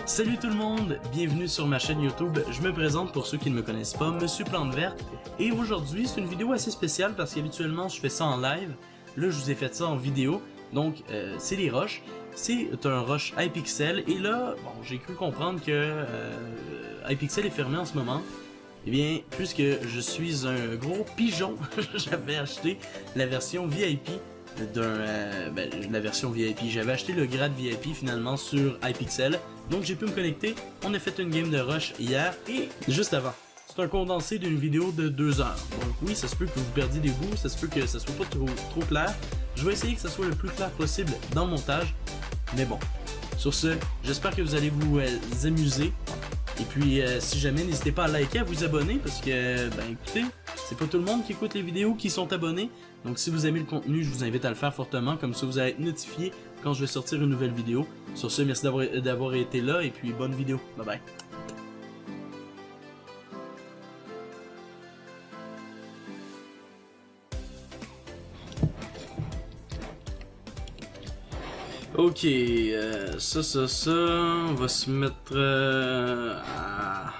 Salut tout le monde, bienvenue sur ma chaîne YouTube. Je me présente pour ceux qui ne me connaissent pas, Monsieur Plante Verte. Et aujourd'hui, c'est une vidéo assez spéciale parce qu'habituellement je fais ça en live. Là, je vous ai fait ça en vidéo. Donc, c'est les rushs. C'est un rush Hypixel. Et là, bon, j'ai cru comprendre que Hypixel est fermé en ce moment. Eh bien, puisque je suis un gros pigeon, j'avais acheté la version VIP la version VIP. J'avais acheté le grade VIP finalement sur Hypixel. Donc j'ai pu me connecter. On a fait une game de rush hier et juste avant. C'est un condensé d'une vidéo de 2 heures. Donc oui, ça se peut que vous perdiez des bouts, ça se peut que ça soit pas trop clair. Je vais essayer que ça soit le plus clair possible dans le montage. Mais bon, sur ce, j'espère que vous allez vous amuser. Et puis, si jamais, n'hésitez pas à liker, à vous abonner, parce que, ben écoutez, c'est pas tout le monde qui écoute les vidéos qui sont abonnés. Donc si vous aimez le contenu, je vous invite à le faire fortement, comme ça vous allez être notifié quand je vais sortir une nouvelle vidéo. Sur ce, merci d'avoir été là, et puis bonne vidéo. Bye bye. Ok, ça, on va se mettre à...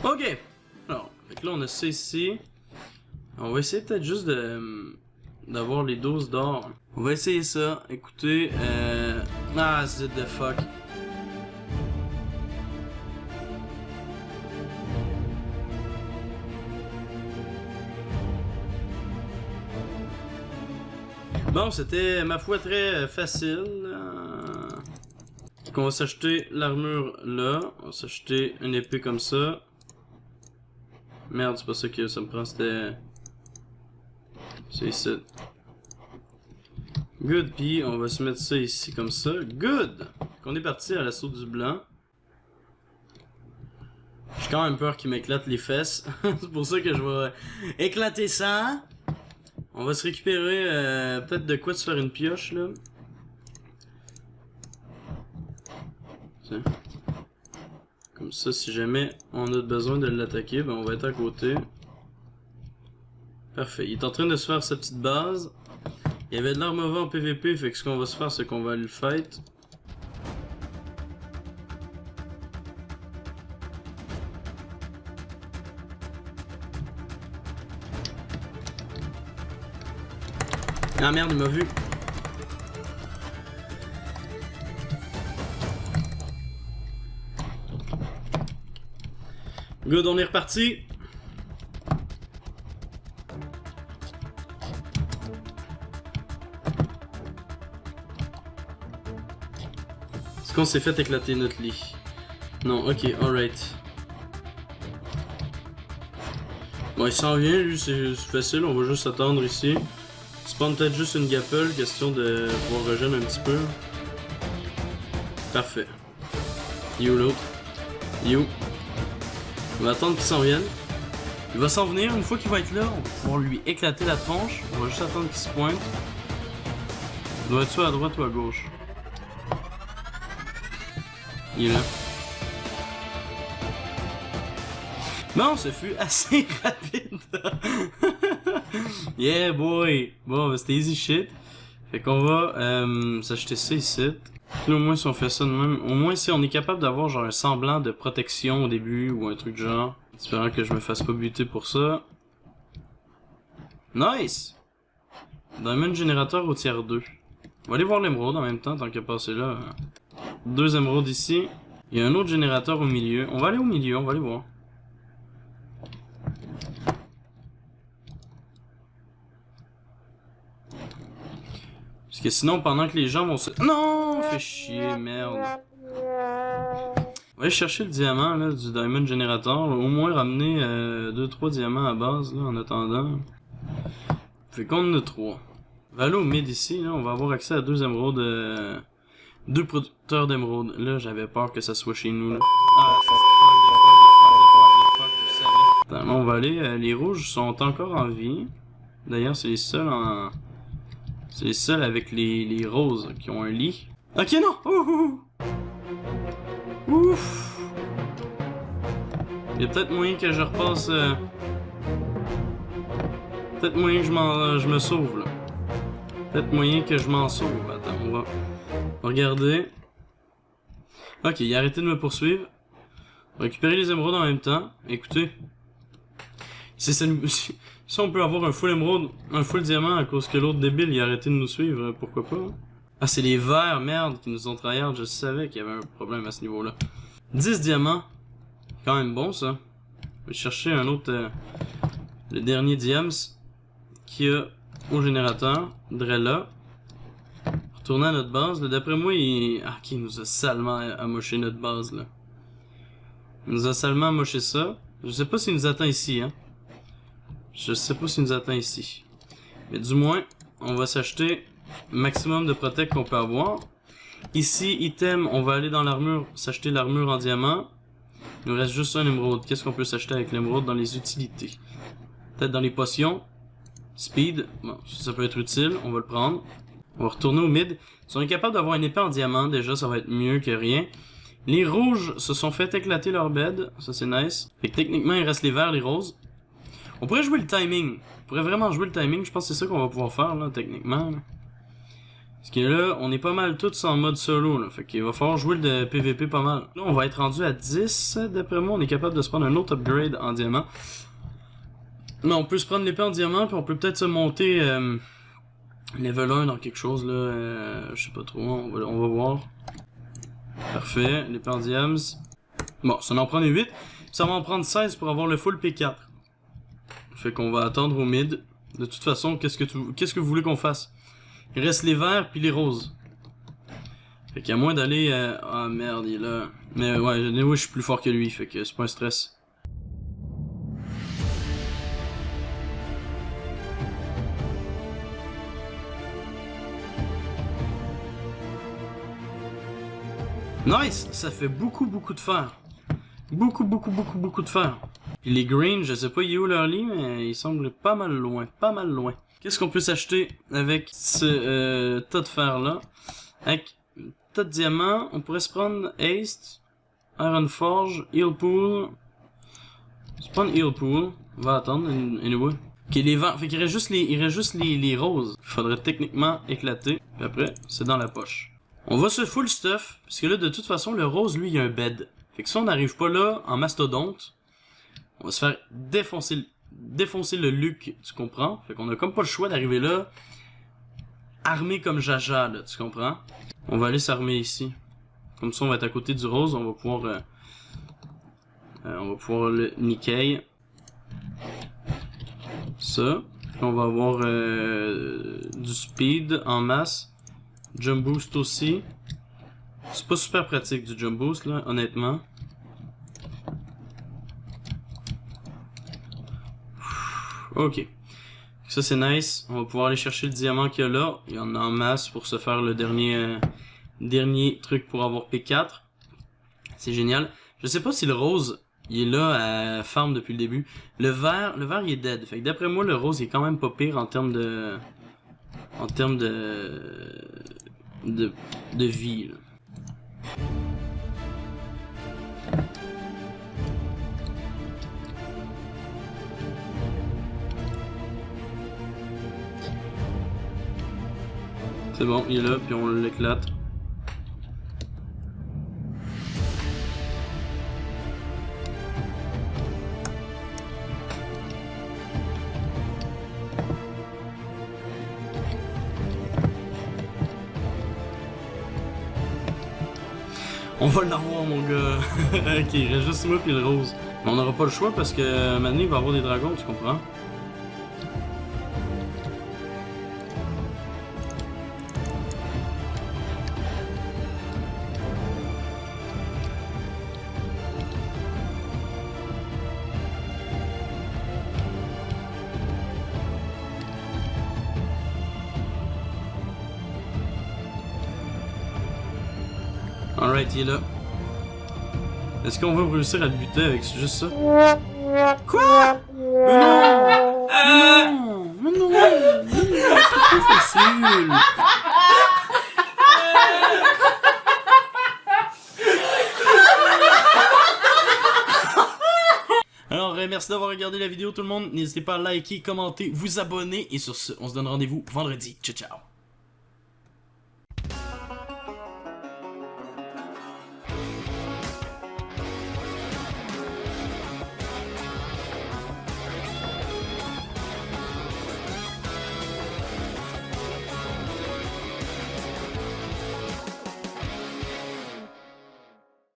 Ok, alors, donc là on a ça ici. On va essayer peut-être juste d'avoir les doses d'or. On va essayer ça, écoutez, ah, zit the fuck. Bon, c'était, ma foi, très facile. On va s'acheter l'armure là. On va s'acheter une épée comme ça. Merde, c'est pas ça que ça me prend, c'était... C'est ici. Good, puis on va se mettre ça ici comme ça. Good! On est parti à l'assaut du blanc. J'ai quand même peur qu'il m'éclate les fesses. C'est pour ça que je vais éclater ça. On va se récupérer peut-être de quoi de se faire une pioche là. Tiens. Comme ça, si jamais on a besoin de l'attaquer, ben on va être à côté. Parfait. Il est en train de se faire sa petite base. Il y avait de l'arme en PVP, fait que ce qu'on va se faire, c'est qu'on va aller le fight. Ah merde, il m'a vu. Good, on est reparti. Est-ce qu'on s'est fait éclater notre lit? Non, ok, alright. Bon, il s'en vient, lui, c'est facile, on va juste attendre ici. Spawn peut-être juste une gapple, question de pouvoir rejoindre un petit peu. Parfait. You l'autre. You. On va attendre qu'il s'en vienne. Il va s'en venir, une fois qu'il va être là, on va pouvoir lui éclater la tronche. On va juste attendre qu'il se pointe. Il doit être soit à droite ou à gauche. Il est là. Bon, ce fut assez rapide. Yeah boy. Bon, ben, c'était easy shit. Fait qu'on va s'acheter ça ici. Là, au moins si on fait ça de même, au moins si on est capable d'avoir genre un semblant de protection au début ou un truc du genre. Espérant que je me fasse pas buter pour ça. Nice! Diamond générateur au tiers 2. On va aller voir l'émeraude en même temps tant qu'à passer là. 2 émeraudes ici. Il y a un autre générateur au milieu. On va aller au milieu, on va aller voir. Parce que sinon, pendant que les gens vont se... Non! Fait chier, merde. On va aller chercher le diamant, là, du Diamond Generator. Au moins ramener 2-3 diamants à base, là, en attendant. Fait qu'on en a 3. On va aller au mid ici, là. On va avoir accès à 2 émeraudes... 2 producteurs d'émeraudes. Là, j'avais peur que ça soit chez nous, là. Ah, c'est fuck, je savais. Attends, on va aller... les rouges sont encore en vie. D'ailleurs, c'est les seuls en... C'est les seuls avec les roses qui ont un lit. Ok, non! Ouh! Ouf! Il y a peut-être moyen que je repasse... Peut-être moyen que je me sauve, là. Peut-être moyen que je m'en sauve. Attends, on va regarder. Ok, il a arrêté de me poursuivre. On va récupérer les émeraudes en même temps. Écoutez. Si on peut avoir un full émeraude, un full diamant à cause que l'autre débile il a arrêté de nous suivre, pourquoi pas? Hein? Ah, c'est les verts, merde, qui nous ont tryhard. Je savais qu'il y avait un problème à ce niveau-là. 10 diamants. Quand même bon, ça. Je vais chercher un autre... le dernier diams qui a au générateur. Drella. Retourner à notre base. D'après moi, il... Ah, ok, il nous a salement amoché notre base, là. Il nous a salement amoché ça. Je sais pas s'il nous attend ici, hein. Je sais pas s'il nous attend ici. Mais du moins, on va s'acheter maximum de protect qu'on peut avoir. Ici, item, on va aller dans l'armure, s'acheter l'armure en diamant. Il nous reste juste un émeraude. Qu'est-ce qu'on peut s'acheter avec l'émeraude dans les utilités? Peut-être dans les potions. Speed. Bon, ça peut être utile. On va le prendre. On va retourner au mid. Si on est capable d'avoir une épée en diamant, déjà, ça va être mieux que rien. Les rouges se sont fait éclater leur bed. Ça, c'est nice. Fait que techniquement, il reste les verts, les roses. On pourrait jouer le timing. On pourrait vraiment jouer le timing. Je pense que c'est ça qu'on va pouvoir faire, là, techniquement. Là. Parce que là, on est pas mal tous en mode solo, là. Fait qu'il va falloir jouer le PVP pas mal. Là, on va être rendu à 10. D'après moi, on est capable de se prendre un autre upgrade en diamant. Mais on peut se prendre l'épée en diamant, puis on peut peut-être se monter level 1 dans quelque chose, là. Je sais pas trop, on va voir. Parfait, l'épée en diams. Bon, ça en prend les 8. Ça va en prendre 16 pour avoir le full P4. Fait qu'on va attendre au mid. De toute façon, qu'est-ce que vous voulez qu'on fasse? Il reste les verts puis les roses. Fait qu'il y a moins d'aller... Ah merde, il est là. Mais ouais, je suis plus fort que lui, fait que c'est pas un stress. Nice! Ça fait beaucoup de fer. Beaucoup de fer. Puis les greens, je sais pas il est où leur lit, mais il semble pas mal loin. Qu'est-ce qu'on peut s'acheter avec ce tas de fer là? Avec tas de diamants, on pourrait se prendre Haste, Iron Forge, Heal Pool. Se prendre Heal Pool. On va attendre, anyway. Ok, les verts. Fait qu'il reste juste les roses. Il faudrait techniquement éclater. Puis après, c'est dans la poche. On va se full stuff. Parce que là, de toute façon, le rose, lui, il y a un bed. Fait que si on n'arrive pas là, en mastodonte, on va se faire défoncer le Luc, tu comprends? Fait qu'on a comme pas le choix d'arriver là, armé comme Jaja, là, tu comprends? On va aller s'armer ici. Comme ça, on va être à côté du rose, on va pouvoir le niquer. Ça. Puis on va avoir du speed en masse. Jump boost aussi. C'est pas super pratique du jump boost là, honnêtement. Ok. Ça c'est nice. On va pouvoir aller chercher le diamant qu'il y a là. Il y en a en masse pour se faire le dernier truc pour avoir P4. C'est génial. Je sais pas si le rose il est là à farm depuis le début. Le vert il est dead. Fait que d'après moi le rose il est quand même pas pire en termes de vie là. C'est bon, il est là, puis on l'éclate. On va l'avoir, mon gars. Ok, il reste juste moi puis le rose. Mais on n'aura pas le choix parce que maintenant il va y avoir des dragons, tu comprends? Alright, il est là. Est-ce qu'on va réussir à le buter avec juste ça? Quoi? Mais non! Mais non! C'est pas facile! Alors, merci d'avoir regardé la vidéo tout le monde. N'hésitez pas à liker, commenter, vous abonner. Et sur ce, on se donne rendez-vous vendredi. Ciao, ciao!